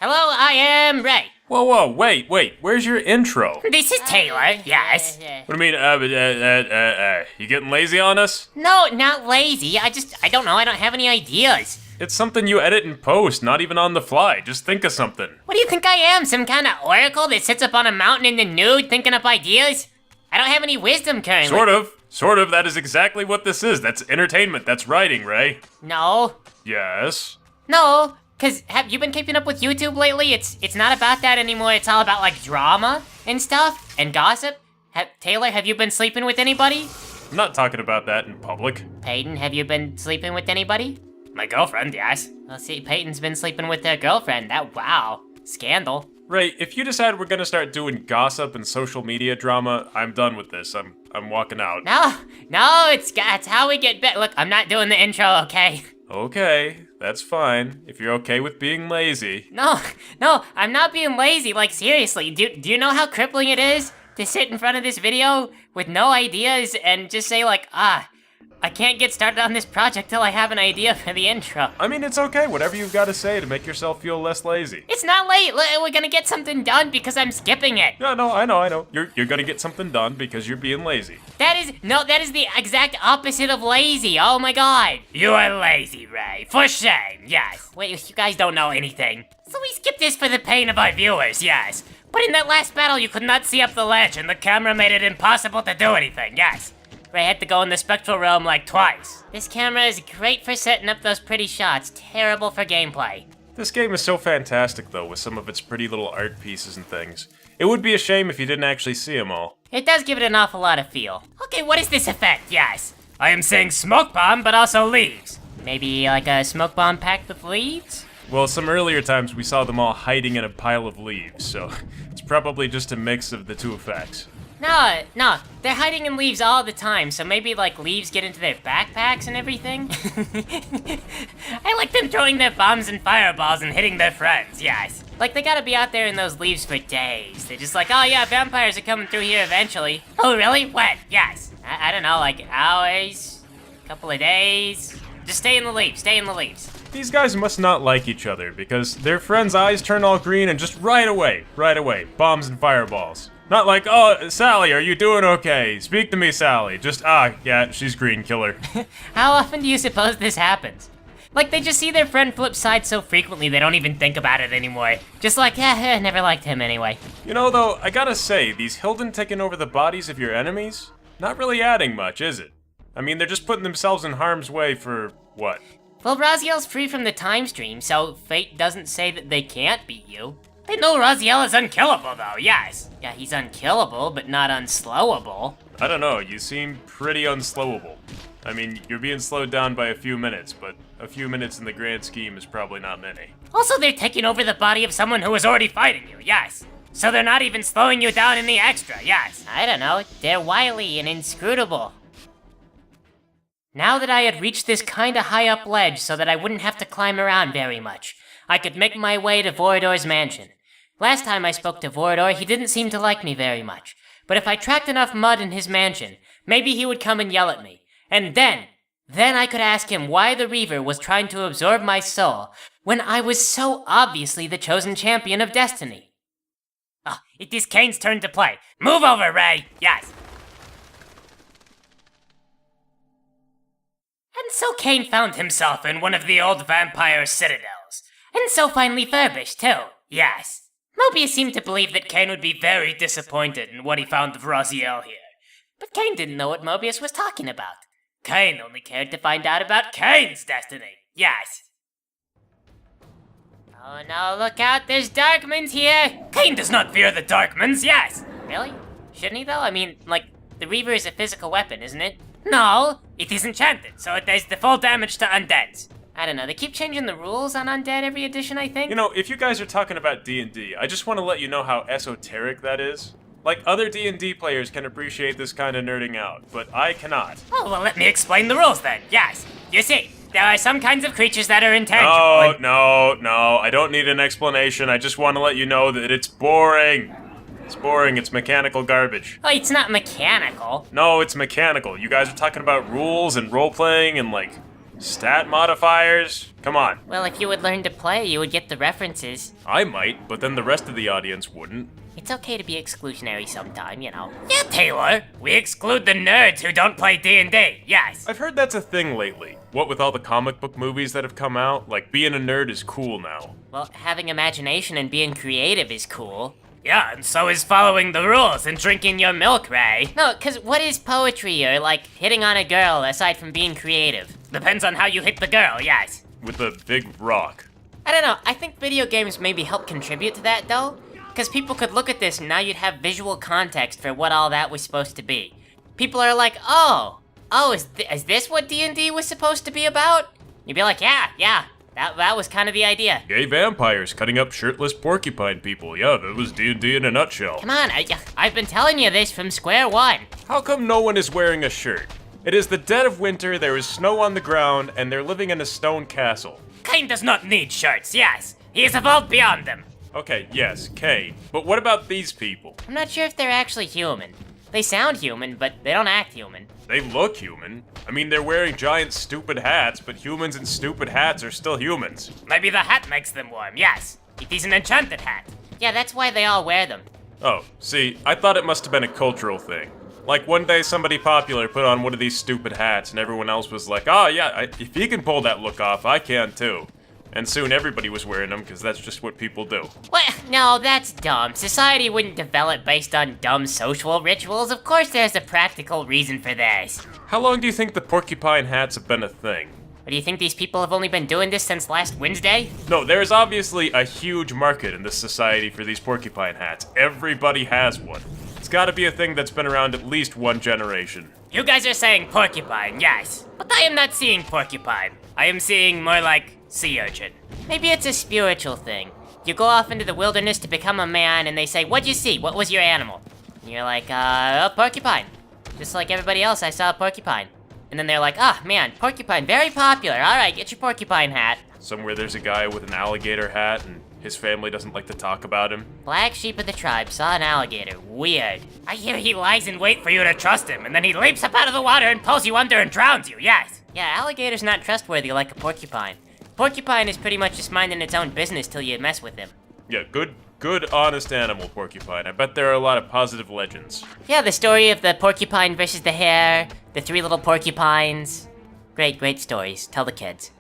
Hello, I am Ray. Whoa, wait, where's your intro? This is Taylor, yes. What do you mean, you getting lazy on us? No, not lazy, I don't know, I don't have any ideas. It's something you edit and post, not even on the fly. Just think of something. What do you think I am, some kind of oracle that sits up on a mountain in the nude thinking up ideas? I don't have any wisdom currently. Sort of, that is exactly what this is. That's entertainment, that's writing, Ray. No. Yes? No, because have you been keeping up with YouTube lately? It's not about that anymore, it's all about like drama and stuff, and gossip. Taylor, have you been sleeping with anybody? I'm not talking about that in public. Peyton, have you been sleeping with anybody? My girlfriend, yes. Well, see, Peyton's been sleeping with their girlfriend. Wow. Scandal. Ray, if you decide we're gonna start doing gossip and social media drama, I'm done with this. I'm walking out. No, it's how we get back. Look, I'm not doing the intro, okay? Okay, that's fine. If you're okay with being lazy. No, I'm not being lazy. Like, seriously, do you know how crippling it is to sit in front of this video with no ideas and just say like, I can't get started on this project till I have an idea for the intro. I mean, it's okay, whatever you've got to say to make yourself feel less lazy. It's not late, we're gonna get something done because I'm skipping it. No, I know. You're gonna get something done because you're being lazy. That is the exact opposite of lazy, oh my god. You are lazy, Ray, for shame, yes. Wait, you guys don't know anything. So we skip this for the pain of our viewers, yes. But in that last battle, you could not see up the ledge and the camera made it impossible to do anything, yes. Ray had to go in the spectral realm like twice. This camera is great for setting up those pretty shots, terrible for gameplay. This game is so fantastic though, with some of its pretty little art pieces and things. It would be a shame if you didn't actually see them all. It does give it an awful lot of feel. Okay, what is this effect? Yes. I am saying smoke bomb, but also leaves. Maybe like a smoke bomb packed with leaves? Well, some earlier times we saw them all hiding in a pile of leaves, so it's probably just a mix of the two effects. No, they're hiding in leaves all the time, so maybe like leaves get into their backpacks and everything? I like them throwing their bombs and fireballs and hitting their friends, yes. Like they gotta be out there in those leaves for days. They're just like, oh yeah, vampires are coming through here eventually. Oh really? When? Yes. I don't know, like hours? Couple of days? Just stay in the leaves. These guys must not like each other because their friends' eyes turn all green and just right away, bombs and fireballs. Not like, oh, Sally, are you doing okay? Speak to me, Sally. Just, yeah, she's green, killer. How often do you suppose this happens? Like, they just see their friend flip sides so frequently they don't even think about it anymore. Just like, never liked him anyway. You know, though, I gotta say, these Hilden taking over the bodies of your enemies? Not really adding much, is it? I mean, they're just putting themselves in harm's way for, what? Well, Raziel's free from the time stream, so fate doesn't say that they can't beat you. They know Raziel is unkillable, though, yes. Yeah, he's unkillable, but not unslowable. I don't know, you seem pretty unslowable. I mean, you're being slowed down by a few minutes, but a few minutes in the grand scheme is probably not many. Also, they're taking over the body of someone who was already fighting you, yes. So they're not even slowing you down in the extra, yes. I don't know, they're wily and inscrutable. Now that I had reached this kinda high up ledge so that I wouldn't have to climb around very much, I could make my way to Vorador's mansion. Last time I spoke to Vorador, he didn't seem to like me very much. But if I tracked enough mud in his mansion, maybe he would come and yell at me. And then I could ask him why the Reaver was trying to absorb my soul when I was so obviously the chosen champion of destiny. Oh, it is Kain's turn to play. Move over, Ray! Yes. And so Kain found himself in one of the old vampire citadels. And so finely furbished, too. Yes. Mobius seemed to believe that Kain would be very disappointed in what he found of Raziel here. But Kain didn't know what Mobius was talking about. Kain only cared to find out about Kain's destiny. Yes. Oh no, look out, there's Darkmans here! Kain does not fear the Darkmans, yes! Really? Shouldn't he though? I mean, like, the Reaver is a physical weapon, isn't it? No, it is enchanted, so it does the full damage to undeads. I don't know, they keep changing the rules on Undead every edition, I think? You know, if you guys are talking about D&D, I just want to let you know how esoteric that is. Like, other D&D players can appreciate this kind of nerding out, but I cannot. Oh, well, let me explain the rules then, yes. You see, there are some kinds of creatures that are intangible. Oh, no, I don't need an explanation, I just want to let you know that it's boring. It's boring, it's mechanical garbage. Oh, it's not mechanical. No, it's mechanical. You guys are talking about rules and role-playing and, like, Stat modifiers? Come on. Well, if you would learn to play, you would get the references. I might, but then the rest of the audience wouldn't. It's okay to be exclusionary sometime, you know. Yeah, Taylor. We exclude the nerds who don't play D&D, yes. I've heard that's a thing lately. What with all the comic book movies that have come out, like being a nerd is cool now. Well, having imagination and being creative is cool. Yeah, and so is following the rules and drinking your milk, Ray. No, because what is poetry or, like, hitting on a girl aside from being creative? Depends on how you hit the girl, yes. With a big rock. I don't know, I think video games maybe help contribute to that, though. Because people could look at this and now you'd have visual context for what all that was supposed to be. People are like, oh, is this what D&D was supposed to be about? You'd be like, yeah, that was kind of the idea. Gay vampires cutting up shirtless porcupine people. Yeah, that was D&D in a nutshell. Come on, I've been telling you this from square one. How come no one is wearing a shirt? It is the dead of winter, there is snow on the ground, and they're living in a stone castle. Kain does not need shirts, yes. He has evolved beyond them. Okay, yes, Kain. But what about these people? I'm not sure if they're actually human. They sound human, but they don't act human. They look human. I mean, they're wearing giant stupid hats, but humans in stupid hats are still humans. Maybe the hat makes them warm, yes. It is an enchanted hat. Yeah, that's why they all wear them. Oh, see, I thought it must have been a cultural thing. Like one day somebody popular put on one of these stupid hats and everyone else was like, oh yeah, if he can pull that look off, I can too. And soon everybody was wearing them because that's just what people do. What? No, that's dumb. Society wouldn't develop based on dumb social rituals. Of course there's a practical reason for this. How long do you think the porcupine hats have been a thing? Or do you think these people have only been doing this since last Wednesday? No, there's obviously a huge market in this society for these porcupine hats. Everybody has one. It's gotta be a thing that's been around at least one generation. You guys are saying porcupine, yes. But I am not seeing porcupine. I am seeing more like sea urchin. Maybe it's a spiritual thing. You go off into the wilderness to become a man and they say, what'd you see? What was your animal? And you're like, a porcupine. Just like everybody else, I saw a porcupine. And then they're like, ah, man, porcupine, very popular. All right, get your porcupine hat. Somewhere there's a guy with an alligator hat and his family doesn't like to talk about him. Black sheep of the tribe saw an alligator. Weird. I hear he lies in wait for you to trust him, and then he leaps up out of the water and pulls you under and drowns you, yes. Yeah, alligator's not trustworthy like a porcupine. Porcupine is pretty much just minding its own business till you mess with him. Yeah, good, honest animal, porcupine. I bet there are a lot of positive legends. Yeah, the story of the porcupine versus the hare, the three little porcupines. Great stories. Tell the kids.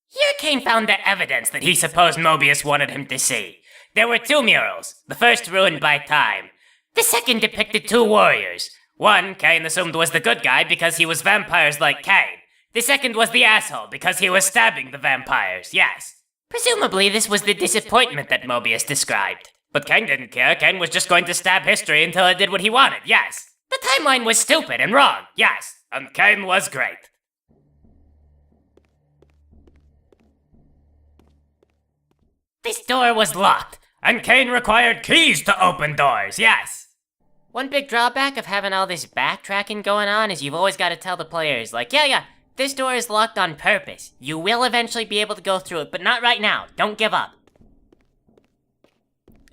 Here Kain found the evidence that he supposed Mobius wanted him to see. There were two murals, the first ruined by time. The second depicted two warriors. One, Kain assumed was the good guy because he was vampires like Kain. The second was the asshole because he was stabbing the vampires, yes. Presumably this was the disappointment that Mobius described. But Kain didn't care, Kain was just going to stab history until it did what he wanted, yes. The timeline was stupid and wrong, yes. And Kain was great. This door was locked, and Kain required keys to open doors, yes. One big drawback of having all this backtracking going on is you've always got to tell the players, like, yeah, this door is locked on purpose. You will eventually be able to go through it, but not right now. Don't give up.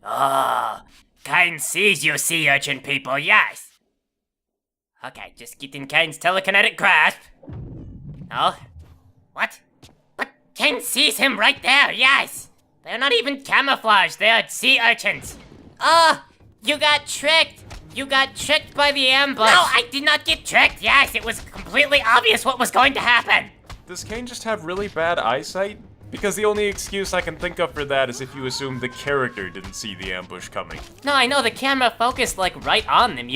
Oh, Kain sees you, sea urchin people, yes. Okay, just get in Kain's telekinetic grasp. Oh, what? But Kain sees him right there, yes. They're not even camouflaged, they are sea urchins. Oh, you got tricked. You got tricked by the ambush. No, I did not get tricked, yes. It was completely obvious what was going to happen. Does Kain just have really bad eyesight? Because the only excuse I can think of for that is if you assume the character didn't see the ambush coming. No, I know, the camera focused, like, right on them.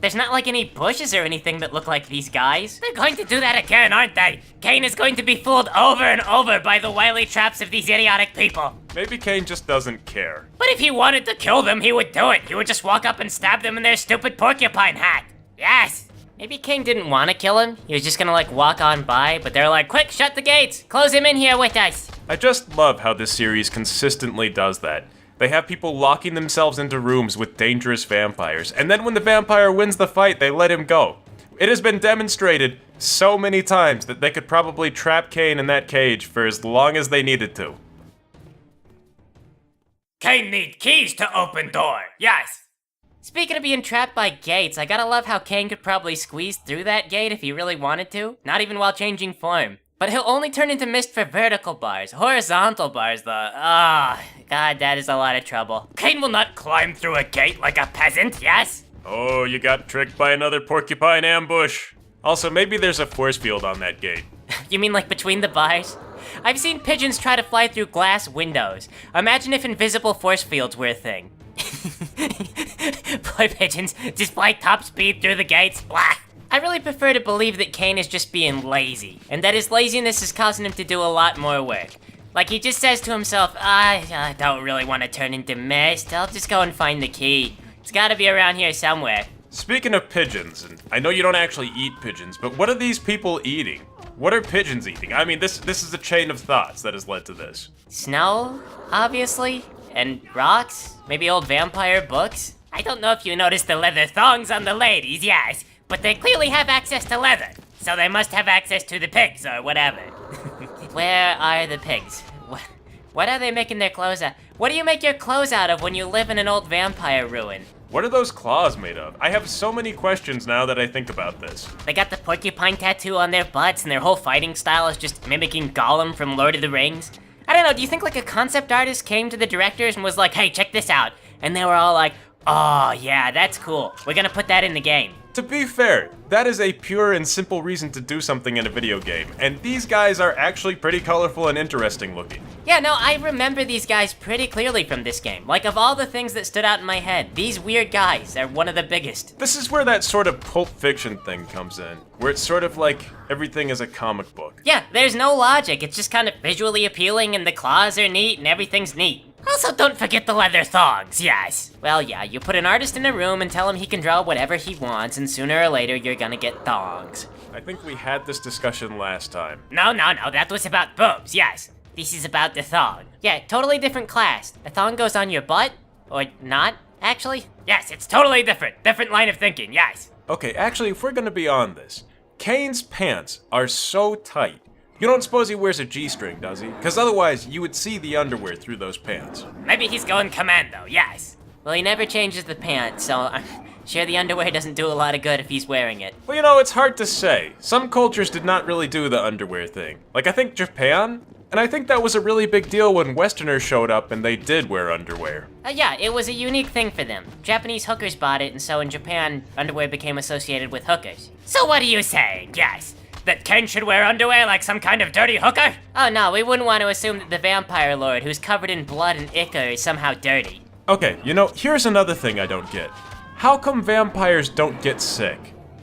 There's not, like, any bushes or anything that look like these guys. They're going to do that again, aren't they? Kain is going to be fooled over and over by the wily traps of these idiotic people. Maybe Kain just doesn't care. But if he wanted to kill them, he would do it. He would just walk up and stab them in their stupid porcupine hat. Yes. Maybe Kain didn't want to kill him. He was just gonna, like, walk on by, but they're like, quick, shut the gates. Close him in here with us. I just love how this series consistently does that. They have people locking themselves into rooms with dangerous vampires, and then when the vampire wins the fight, they let him go. It has been demonstrated so many times that they could probably trap Kain in that cage for as long as they needed to. Kain need keys to open door, yes. Speaking of being trapped by gates, I gotta love how Kain could probably squeeze through that gate if he really wanted to, not even while changing form. But he'll only turn into mist for vertical bars. Horizontal bars, though. God, that is a lot of trouble. Kain will not climb through a gate like a peasant, yes? Oh, you got tricked by another porcupine ambush. Also, maybe there's a force field on that gate. You mean like between the bars? I've seen pigeons try to fly through glass windows. Imagine if invisible force fields were a thing. Poor pigeons just fly top speed through the gates. Blah. I really prefer to believe that Kain is just being lazy, and that his laziness is causing him to do a lot more work. Like he just says to himself, I don't really want to turn into mist, I'll just go and find the key. It's gotta be around here somewhere. Speaking of pigeons, and I know you don't actually eat pigeons, but what are these people eating? What are pigeons eating? I mean, this is a chain of thoughts that has led to this. Snow, obviously, and rocks, maybe old vampire books. I don't know if you noticed the leather thongs on the ladies, yes, but they clearly have access to leather, so they must have access to the pigs or whatever. Where are the pigs? What are they making their clothes out? What do you make your clothes out of when you live in an old vampire ruin? What are those claws made of? I have so many questions now that I think about this. They got the porcupine tattoo on their butts, and their whole fighting style is just mimicking Gollum from Lord of the Rings. I don't know, do you think like a concept artist came to the directors and was like, hey, check this out? And they were all like, oh yeah, that's cool. We're gonna put that in the game. To be fair, that is a pure and simple reason to do something in a video game, and these guys are actually pretty colorful and interesting looking. Yeah, no, I remember these guys pretty clearly from this game. Like, of all the things that stood out in my head, these weird guys are one of the biggest. This is where that sort of Pulp Fiction thing comes in, where it's sort of like everything is a comic book. Yeah, there's no logic, it's just kind of visually appealing, and the claws are neat, and everything's neat. Also, don't forget the leather thongs, yes. Well, yeah, you put an artist in a room and tell him he can draw whatever he wants, and sooner or later you're gonna get thongs. I think we had this discussion last time. No, that was about boobs, yes. This is about the thong. Yeah, totally different class. A thong goes on your butt? Or not, actually? Yes, it's totally different. Different line of thinking, yes. Okay, actually, if we're gonna be on this, Kain's pants are so tight. You don't suppose he wears a G-string, does he? Because otherwise, you would see the underwear through those pants. Maybe he's going commando, yes. Well, he never changes the pants, so I'm sure the underwear doesn't do a lot of good if he's wearing it. Well, you know, it's hard to say. Some cultures did not really do the underwear thing. Like, I think Japan? And I think that was a really big deal when Westerners showed up and they did wear underwear. Yeah, it was a unique thing for them. Japanese hookers bought it, and so in Japan, underwear became associated with hookers. So what are you saying, yes? That Kain should wear underwear like some kind of dirty hooker? Oh no, we wouldn't want to assume that the vampire lord, who's covered in blood and ichor, is somehow dirty. Okay, you know, here's another thing I don't get. How come vampires don't get sick?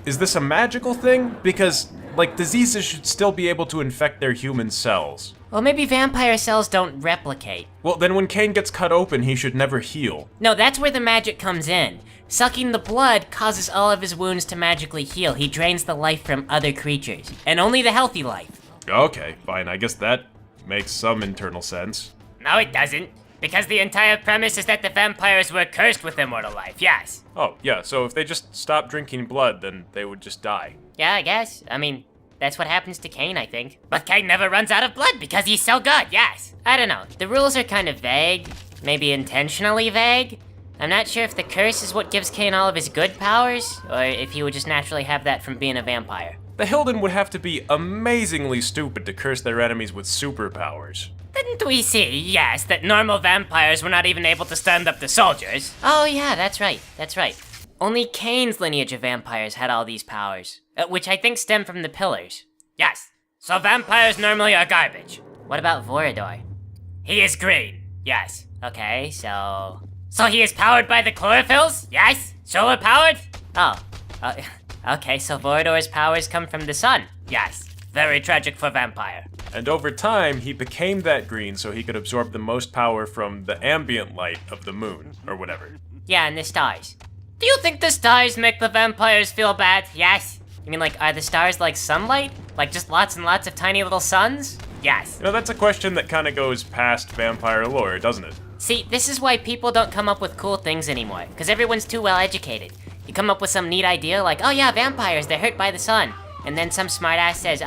Is this a magical thing? Because, like, diseases should still be able to infect their human cells. Well, maybe vampire cells don't replicate. Well, then when Kain gets cut open, he should never heal. No, that's where the magic comes in. Sucking the blood causes all of his wounds to magically heal. He drains the life from other creatures, and only the healthy life. Okay, fine, I guess that makes some internal sense. No, it doesn't. Because the entire premise is that the vampires were cursed with immortal life, yes. Oh, yeah, so if they just stopped drinking blood, then they would just die. Yeah, I guess. I mean, that's what happens to Kain, I think. But Kain never runs out of blood because he's so good, yes. I don't know. The rules are kind of vague. Maybe intentionally vague. I'm not sure if the curse is what gives Kain all of his good powers, or if he would just naturally have that from being a vampire. The Hilden would have to be amazingly stupid to curse their enemies with superpowers. Didn't we see, yes, that normal vampires were not even able to stand up to soldiers? Oh yeah, that's right. Only Kain's lineage of vampires had all these powers, which I think stem from the pillars. Yes, so vampires normally are garbage. What about Vorador? He is green, yes. Okay, so he is powered by the chlorophylls, yes? Solar powered? Okay, so Vorador's powers come from the sun. Yes, very tragic for vampire. And over time, he became that green so he could absorb the most power from the ambient light of the moon, or whatever. Yeah, and the stars. Do you think the stars make the vampires feel bad, yes? You mean like, are the stars like sunlight? Like just lots and lots of tiny little suns? Yes. You know, that's a question that kind of goes past vampire lore, doesn't it? See, this is why people don't come up with cool things anymore, because everyone's too well educated. You come up with some neat idea like, oh yeah, vampires, they're hurt by the sun. And then some smartass says,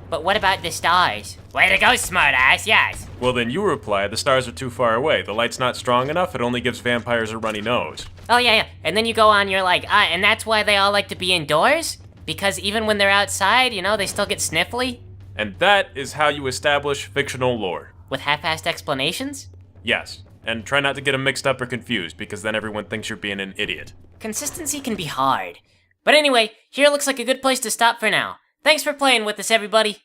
but what about the stars? Way to go, smartass, yes. Well, then you reply, the stars are too far away. The light's not strong enough, it only gives vampires a runny nose. Oh, yeah. And then you go on, you're like, and that's why they all like to be indoors? Because even when they're outside, they still get sniffly? And that is how you establish fictional lore. With half-assed explanations? Yes, and try not to get them mixed up or confused, because then everyone thinks you're being an idiot. Consistency can be hard. But anyway, here looks like a good place to stop for now. Thanks for playing with us, everybody.